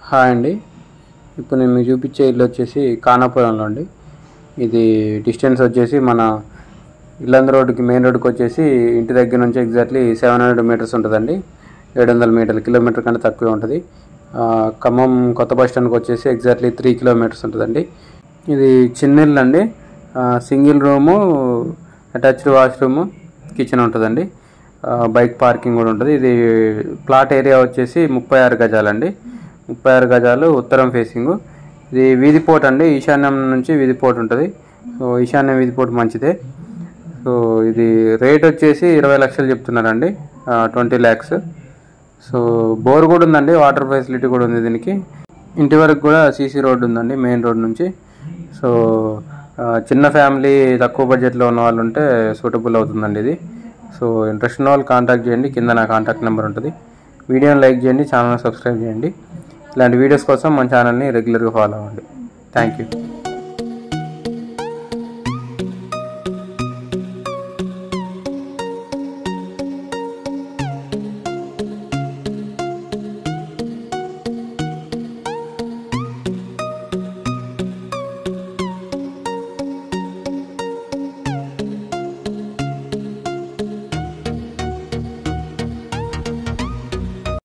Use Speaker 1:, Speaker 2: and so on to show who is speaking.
Speaker 1: Hi అండి. ఇప్పుడు నేను మీకు చూపించే ఇల్లు వచ్చేసి ఖానాపురంలో అండి. ఇది డిస్టెన్స్ వచ్చేసి మన ఇల్లందు రోడ్డుకి మెయిన్ రోడ్డుకి వచ్చేసి ఇంటి దగ్గర నుంచి ఎగ్జాక్ట్లీ 700 మీటర్స్ ఉంటుందండి. 700 మీటర్లు, కిలోమీటర్ కంటే తక్కువే ఉంటుంది. ఖమ్మం కొత్త బస్ స్టాండ్కి వచ్చేసి ఎగ్జాక్ట్లీ 3 కిలోమీటర్స్ ఉంటుందండి. ఇది చిన్న ఇల్లు అండి. Single room, attached washroom, kitchen ఉంటుందండి. బైక్ పార్కింగ్ కూడా ఉంటుంది. ఇది ప్లాట్ ఏరియా వచ్చేసి 36 గజాలండి. 36 గజాలు, ఉత్తరం ఫేసింగు. ఇది వీధిపోట్ అండి. ఈశాన్యం నుంచి వీధిపోట్ ఉంటుంది. సో ఈశాన్యం వీధిపోట్ మంచిదే. సో ఇది రేట్ వచ్చేసి 20 లక్షలు చెప్తున్నారండి, 20 lakhs. సో బోర్ కూడా ఉందండి, వాటర్ ఫెసిలిటీ కూడా ఉంది దీనికి. ఇంటి వరకు కూడా సీసీ రోడ్ ఉందండి మెయిన్ రోడ్ నుంచి. సో చిన్న ఫ్యామిలీ, తక్కువ బడ్జెట్లో ఉన్న వాళ్ళు ఉంటే సూటబుల్ అవుతుందండి ఇది. సో ఇంట్రెస్ట్ ఉన్న వాళ్ళు కాంటాక్ట్ చేయండి. కింద నా కాంటాక్ట్ నెంబర్ ఉంటుంది. వీడియోని లైక్ చేయండి, ఛానల్ని సబ్స్క్రైబ్ చేయండి. ఇలాంటి వీడియోస్ కోసం మన ఛానల్ని రెగ్యులర్గా ఫాలో అవ్వండి. Thank you.